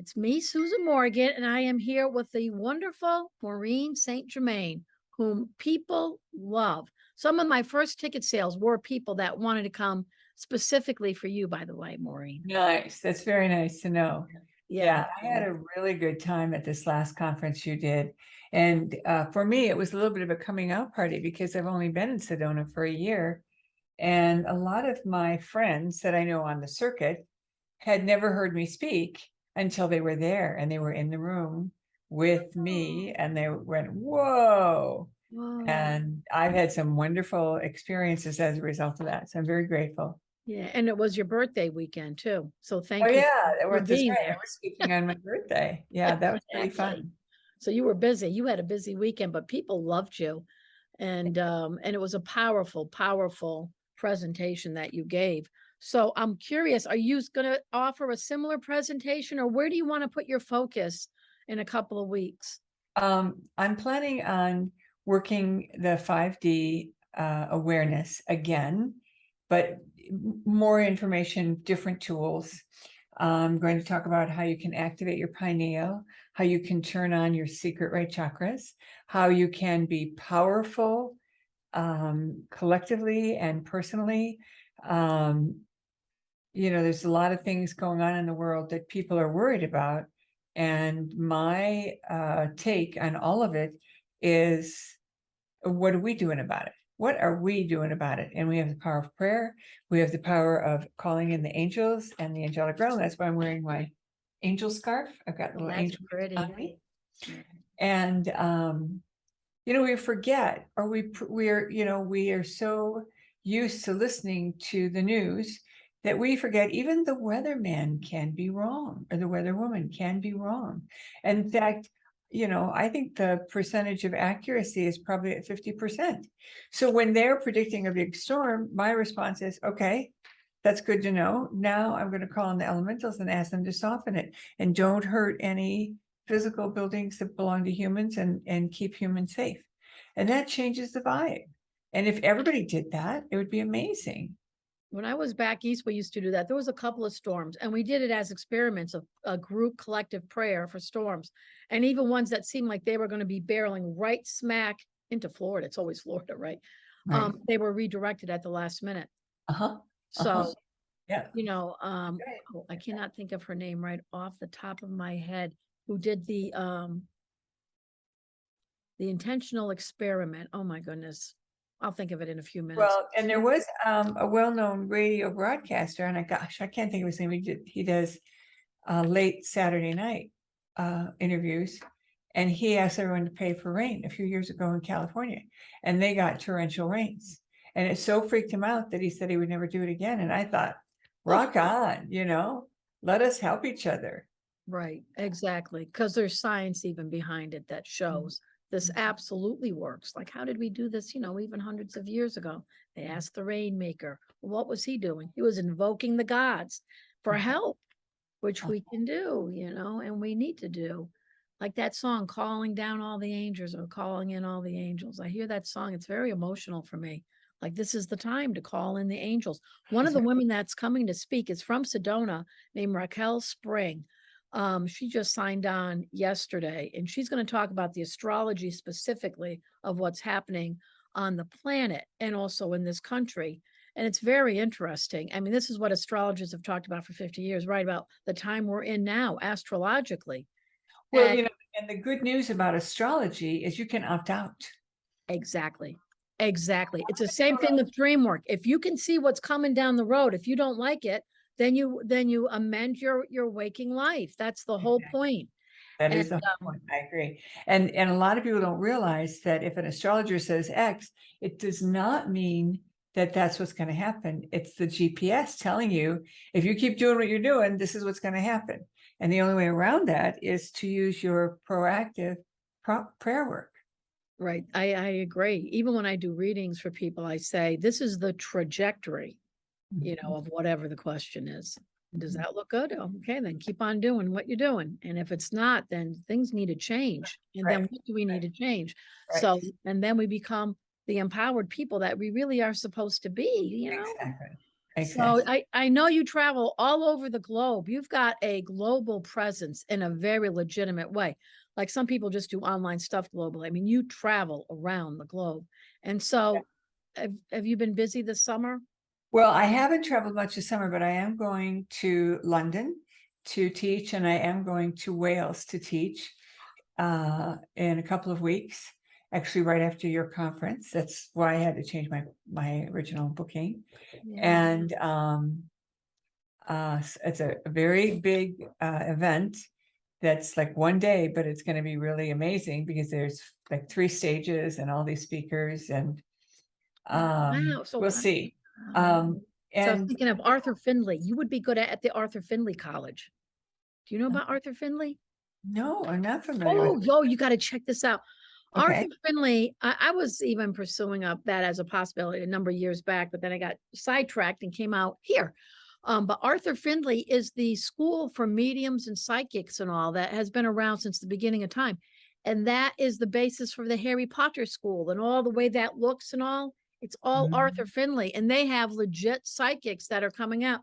It's me, Susan Morgan, and I am here with the wonderful Maureen St Germain, whom people love. Some of my first ticket sales were people that wanted to come specifically for you, by the way, Maureen. Nice. That's very nice to know. Yeah. Yeah, I had a really good time at this last conference you did. And for me, it was a little bit of a coming out party because I've only been in Sedona for a year. And a lot of my friends that I know on the circuit had never heard me speak until they were there and they were in the room with me and they went, whoa. Whoa. And I've had some wonderful experiences as a result of that. So I'm very grateful. Yeah, and it was your birthday weekend too. So Oh thank you yeah, for that's being right. I there. was speaking on my birthday. Yeah, that was pretty Exactly. fun. So you were busy. You had a busy weekend, but people loved you. And it was a powerful, powerful presentation that you gave. So I'm curious, are you going to offer a similar presentation, or where do you want to put your focus in a couple of weeks? I'm planning on working the 5D awareness again, but more information, different tools. I'm going to talk about how you can activate your pineal, how you can turn on your secret right chakras, how you can be powerful collectively and personally. Um, there's a lot of things going on in the world that people are worried about. And my take on all of it is, what are we doing about it? What are we doing about it? And we have the power of prayer. We have the power of calling in the angels and the angelic realm. That's why I'm wearing my angel scarf. I've got little That's angel pretty. on me. And we forget, or we are so used to listening to the news that we forget even the weatherman can be wrong, or the weatherwoman can be wrong. In fact, I think the percentage of accuracy is probably at 50%. So when they're predicting a big storm, my response is, okay, that's good to know. Now I'm going to call on the elementals and ask them to soften it and don't hurt any physical buildings that belong to humans, and keep humans safe. And that changes the vibe. And if everybody did that, it would be amazing. When I was back east, we used to do that. There was a couple of storms, and we did it as experiments of a group collective prayer for storms. And even ones that seemed like they were going to be barreling right smack into Florida. It's always Florida, right? Right. They were redirected at the last minute. Uh-huh. Uh-huh. So, Yeah. I cannot think of her name right off the top of my head, who did the intentional experiment. Oh my goodness. I'll think of it in a few minutes. Well, and there was a well-known radio broadcaster, and I can't think of his name. He does late Saturday night interviews, and he asked everyone to pay for rain a few years ago in California, and they got torrential rains, and it so freaked him out that he said he would never do it again. And I thought, rock on, let us help each other. Right, exactly. Because there's science even behind it that shows this absolutely works. Like, how did we do this, even hundreds of years ago? They asked the rainmaker. What was he doing? He was invoking the gods for help, which we can do, and we need to do. Like that song, Calling Down All the Angels or Calling in All the Angels. I hear that song. It's very emotional for me. Like, this is the time to call in the angels. One of the women that's coming to speak is from Sedona, named Raquel Spring. She just signed on yesterday, and she's going to talk about the astrology specifically of what's happening on the planet and also in this country. And it's very interesting. I mean, this is what astrologers have talked about for 50 years, right? About the time we're in now, astrologically. Well, And and the good news about astrology is you can opt out. exactly. Exactly. It's the same thing with dream work. If you can see what's coming down the road, if you don't like it, then you amend your waking life. That's the whole point. That And is the whole point. I agree. And a lot of people don't realize that if an astrologer says X, it does not mean that that's what's going to happen. It's the GPS telling you, if you keep doing what you're doing, this is what's going to happen. And the only way around that is to use your proactive prayer work. right, I agree. Even when I do readings for people, I say this is the trajectory, of whatever the question is. Does that look good? Okay, then keep on doing what you're doing. And if it's not, then things need to change. And then Right. what do we need to change? Right. So, and then we become the empowered people that we really are supposed to be, Exactly. So Exactly. I know you travel all over the globe. You've got a global presence in a very legitimate way. Like some people just do online stuff globally. I mean, you travel around the globe. And so have you been busy this summer? Well, I haven't traveled much this summer, but I am going to London to teach, and I am going to Wales to teach in a couple of weeks, actually right after your conference. That's why I had to change my original booking. Yeah. And it's a very big event that's like one day, but it's going to be really amazing because there's like 3 stages and all these speakers, and Wow. we'll see. Um, so I was And thinking of Arthur Findlay. You would be good at the Arthur Findlay College. Do you know about Arthur Findlay? no, I'm not familiar with Oh, it. yo, you got to check this out. Arthur Okay. Findlay, I was even pursuing that as a possibility a number of years back, but then I got sidetracked and came out here. But Arthur Findlay is the school for mediums and psychics and all that has been around since the beginning of time. And that is the basis for the Harry Potter school and all the way that looks and all. It's all Arthur Mhm. Findlay, and they have legit psychics that are coming out.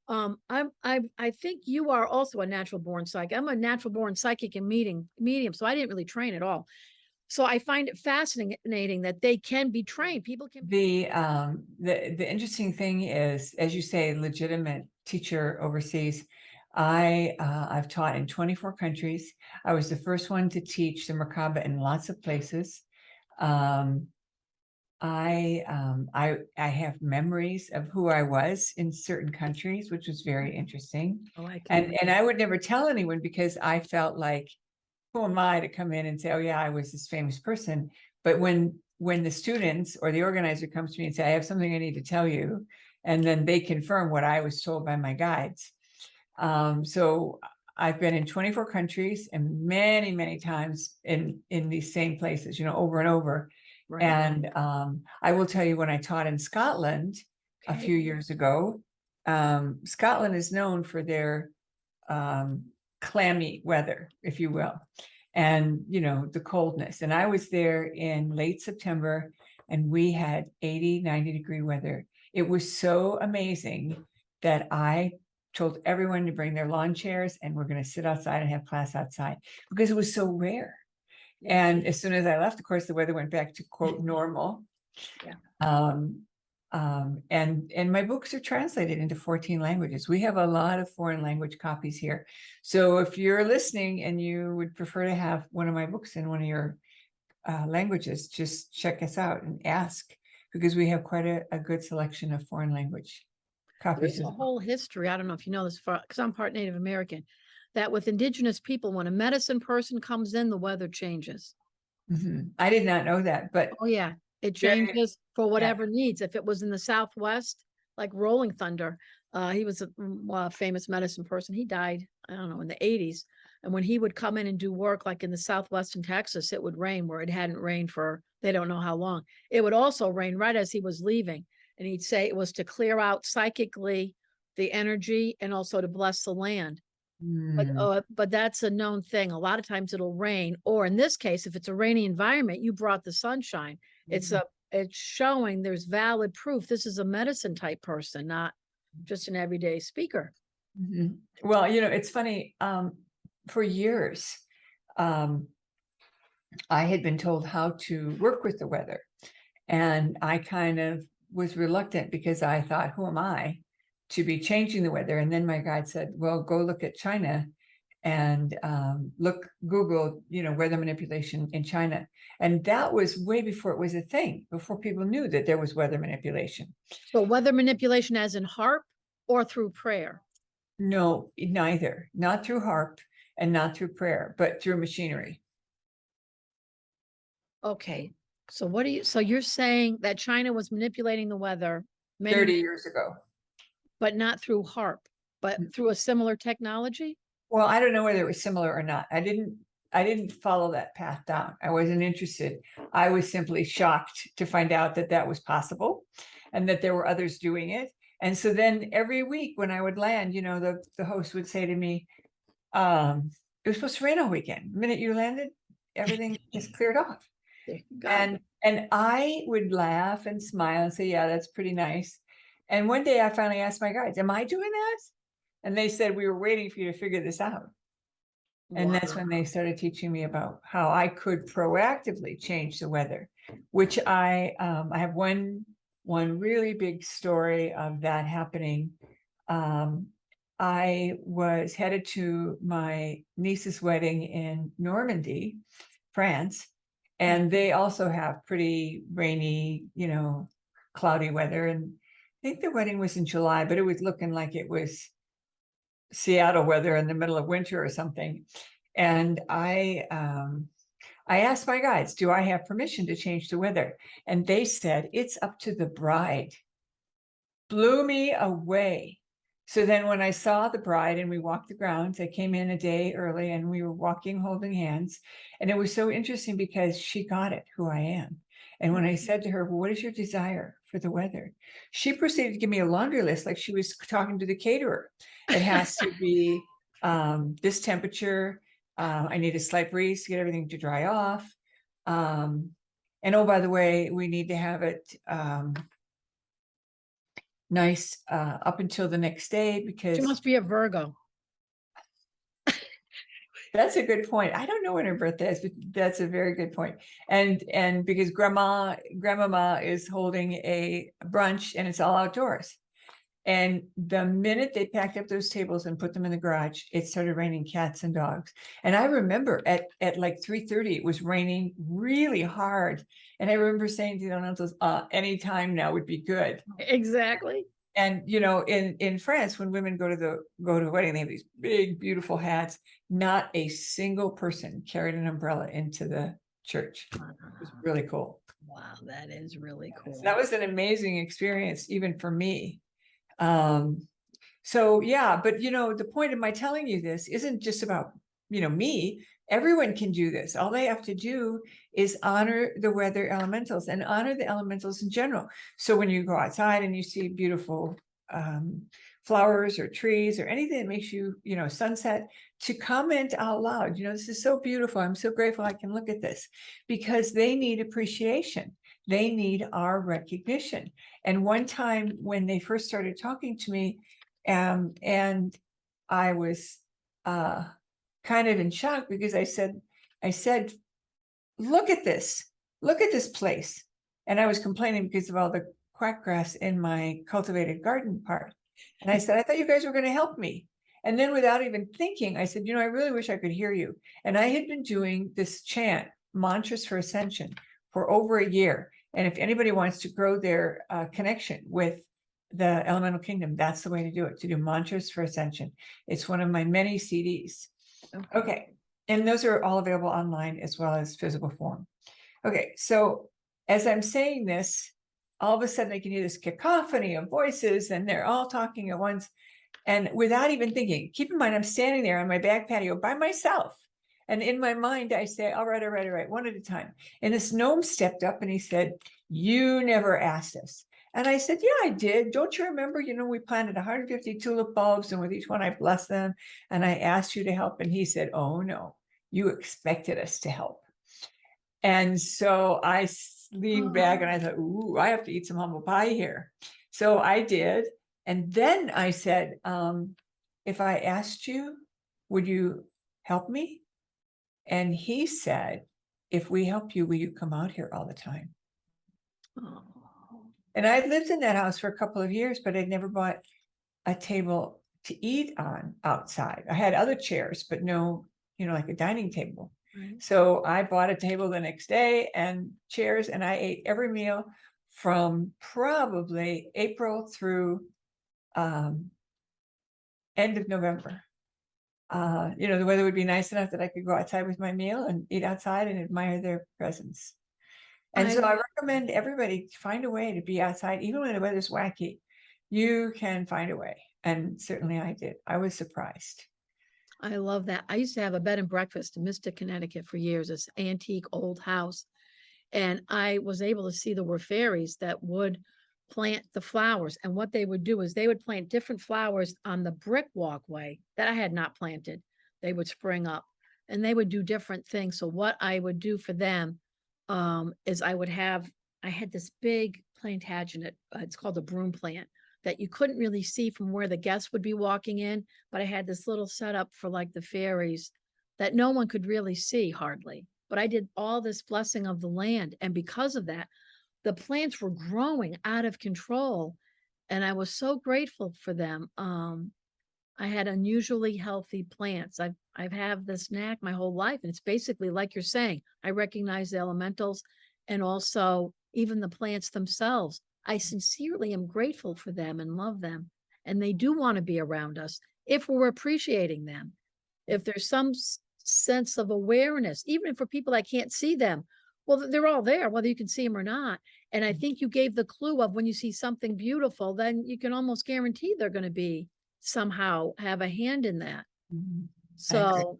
I think you are also a natural born psychic. I'm a natural born psychic and medium, so I didn't really train at all. So I find it fascinating that they can be trained. People can be. The interesting thing is, as you say, legitimate teacher overseas. I've taught in 24 countries. I was the first one to teach the Merkaba in lots of places. Um, I have memories of who I was in certain countries, which was very interesting. Oh, I can And imagine. I would never tell anyone because I felt like, who am I to come in and say, oh yeah, I was this famous person? But when the students or the organizer comes to me and say, I have something I need to tell you, and then they confirm what I was told by my guides. So I've been in 24 countries and many, many times in these same places, over and over. Right. And I will tell you, when I taught in Scotland a Okay. few years ago, Scotland is known for their um, clammy weather, if you will, and the coldness. And I was there in late September, and we had 80, 90-degree weather. It was so amazing that I told everyone to bring their lawn chairs, and we're going to sit outside and have class outside because it was so rare. Yeah. And as soon as I left, of course, the weather went back to quote normal. Yeah. Um, and my books are translated into 14 languages. We have a lot of foreign language copies here. So if you're listening and you would prefer to have one of my books in one of your languages, just check us out and ask, because we have quite a good selection of foreign language copies There's as a well. whole history. I don't know if you know this, because I'm part Native American, that with indigenous people, when a medicine person comes in, the weather changes. I did not know that, but Oh, yeah. It very, changes for yeah. whatever needs. If it was in the Southwest, like Rolling Thunder, he was a famous medicine person. He died, I don't know, in the 80s. And when he would come in and do work like in the Southwest in Texas, it would rain where it hadn't rained for they don't know how long. It would also rain right as he was leaving. And he'd say it was to clear out psychically the energy and also to bless the land. Hmm. But that's a known thing. A lot of times it'll rain, or in this case, if it's a rainy environment, you brought the sunshine. It's a it's showing there's valid proof. This is a medicine type person, not just an everyday speaker. Mhm. Well, it's funny. For years, um, I had been told how to work with the weather, and I kind of was reluctant because I thought, who am I to be changing the weather? And then my guide said, well, go look at China and Google, weather manipulation in China. And that was way before it was a thing, before people knew that there was weather manipulation. So weather manipulation as in harp or through prayer. No, neither, not through harp and not through prayer, but through machinery. Okay. So you're saying that China was manipulating the weather 30 many, years ago. but not through harp, but through a similar technology? Well, I don't know whether it was similar or not. I didn't follow that path down. I wasn't interested. I was simply shocked to find out that that was possible and that there were others doing it. And so then every week when I would land, the host would say to me, it was supposed to rain all weekend. The minute you landed, everything just cleared off. There you go. And I would laugh and smile and say, yeah, that's pretty nice. And one day I finally asked my guides, am I doing that? And they said, we were waiting for you to figure this out. And that's when they started teaching me about how I could proactively change the weather, which I have one really big story of that happening. I was headed to my niece's wedding in Normandy, France, and they also have pretty rainy, cloudy weather. And I think the wedding was in July, but it was looking like it was Seattle weather in the middle of winter or something. And I asked my guides, do I have permission to change the weather? And they said, it's up to the bride. Blew me away. So then when I saw the bride and we walked the grounds, I came in a day early and we were walking, holding hands. And it was so interesting because she got it, who I am. And when I said to her, well, what is your desire for the weather? She proceeded to give me a laundry list like she was talking to the caterer. It has to be this temperature. I need a slight breeze to get everything to dry off. And oh, by the way, we need to have it nice up until the next day, She because must be a Virgo. that's a good point. I don't know when her birthday is, but that's a very good point. And because grandmama is holding a brunch and it's all outdoors. And the minute they packed up those tables and put them in the garage, it started raining cats and dogs. And I remember at like 3:30, it was raining really hard. And I remember saying to the uncles, any time now would be good. Exactly. And in France, when women go to a wedding, they have these big, beautiful hats. Not a single person carried an umbrella into the church. It was really cool. Wow, that is really cool. So that was an amazing experience, even for me. So yeah, but the point of my telling you this isn't just about me. Everyone can do this. All they have to do is honor the weather elementals and honor the elementals in general. So when you go outside and you see beautiful flowers or trees or anything that makes you, sunset, to comment out loud, this is so beautiful. I'm so grateful I can look at this, because they need appreciation. They need our recognition. And one time when they first started talking to me, and I was kind of in shock, because I said, look at this place. And I was complaining because of all the quackgrass in my cultivated garden part. And I said, I thought you guys were going to help me. And then without even thinking, I said, I really wish I could hear you. And I had been doing this chant, mantras for ascension, for over a year. And if anybody wants to grow their connection with the elemental kingdom, that's the way to do it, to do mantras for ascension. It's one of my many CDs. Okay. And those are all available online as well as physical form. Okay. So as I'm saying this, all of a sudden I can hear this cacophony of voices and they're all talking at once. And without even thinking, keep in mind, I'm standing there on my back patio by myself. And in my mind, I say, all right, one at a time. And this gnome stepped up and he said, you never asked us. And I said, yeah, I did. Don't you remember, we planted 150 tulip bulbs, and with each one I blessed them. And I asked you to help. And he said, oh no, you expected us to help. And so I leaned back and I thought, ooh, I have to eat some humble pie here. So I did. And then I said, if I asked you, would you help me? And he said, if we help you, will you come out here all the time? Oh. And I lived in that house for a couple of years, but I'd never bought a table to eat on outside. I had other chairs, but no, like a dining table. Right. So I bought a table the next day and chairs, and I ate every meal from probably April through end of November. The weather would be nice enough that I could go outside with my meal and eat outside and admire their presence. And so I recommend everybody find a way to be outside, even when the weather's wacky. You can find a way. And certainly I did. I was surprised. I love that. I used to have a bed and breakfast in Mystic, Connecticut for years, this antique old house. And I was able to see there were fairies that would plant the flowers. And what they would do is they would plant different flowers on the brick walkway that I had not planted. They would spring up and they would do different things. So what I would do for them is I had this big Plantagenet, it's called a broom plant. that you couldn't really see from where the guests would be walking in, but I had this little setup for like the fairies that no one could really see hardly. But I did all this blessing of the land. And because of that, the plants were growing out of control. And I was so grateful for them. I had unusually healthy plants. I've had this knack my whole life. And it's basically like you're saying, I recognize the elementals and also even the plants themselves. I sincerely am grateful for them and love them. And they do want to be around us if we're appreciating them. If there's some sense of awareness, even for people that can't see them, well, they're all there, whether you can see them or not. And I think you gave the clue of when you see something beautiful, then you can almost guarantee they're going to be somehow have a hand in that. Mhm. So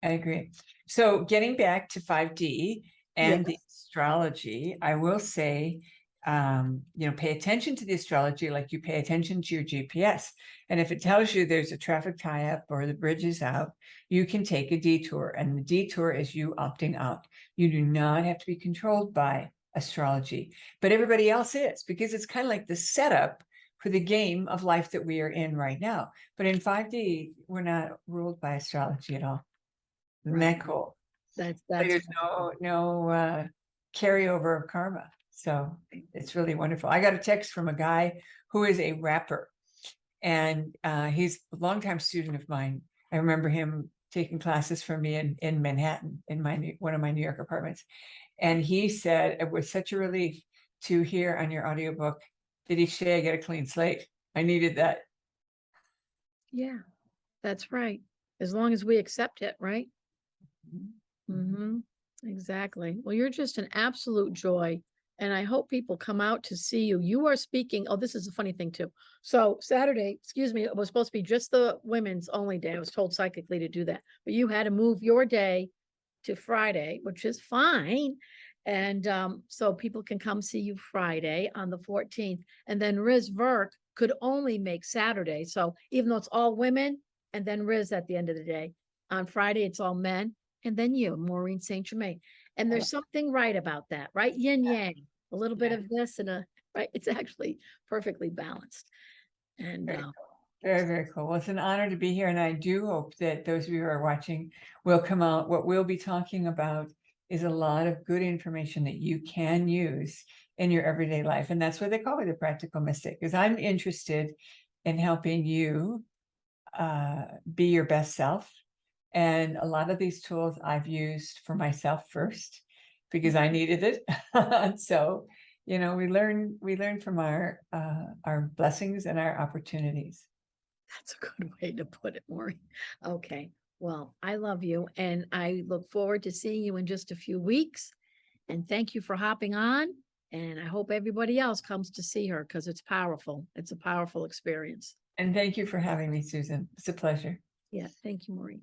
I agree. So getting back to 5D and the yes. astrology, I will say, pay attention to the astrology like you pay attention to your GPS. And if it tells you there's a traffic tie-up or the bridge is out, you can take a detour. And the detour is you opting out. You do not have to be controlled by astrology, but everybody else is, because it's kind of like the setup for the game of life that we are in right now. But in 5D, we're not ruled by astrology at all. Isn't that cool? That's There's no carryover of karma. So it's really wonderful. I got a text from a guy who is a rapper, and he's a longtime student of mine. I remember him taking classes from me in Manhattan, in one of my New York apartments. And he said it was such a relief to hear on your audiobook that each day I get a clean slate. I needed that. yeah, that's right. As long as we accept it, right? Mm-hmm. Exactly. Well, you're just an absolute joy. And I hope people come out to see you. You are speaking. Oh, this is a funny thing too. So Saturday, excuse me, it was supposed to be just the women's only day. I was told psychically to do that, but you had to move your day to Friday, which is fine. And so people can come see you Friday on the 14th. And then Riz Verk could only make Saturday. So even though it's all women, and then Riz at the end of the day, on Friday, it's all men. And then you, Maureen St Germain. And there's something right about that, right? Yin yang, a little bit of this and right. It's actually perfectly balanced. And Very, very cool. Well, it's an honor to be here. And I do hope that those of you who are watching will come out. What we'll be talking about is a lot of good information that you can use in your everyday life. And that's why they call me the practical mystic, because I'm interested in helping you be your best self. And a lot of these tools I've used for myself first because I needed it. So, we learn from our blessings and our opportunities. that's a good way to put it, Maureen. Okay. Well, I love you and I look forward to seeing you in just a few weeks. And thank you for hopping on. And I hope everybody else comes to see her because it's powerful. It's a powerful experience. And thank you for having me, Susan. It's a pleasure. Yeah. Thank you, Maureen.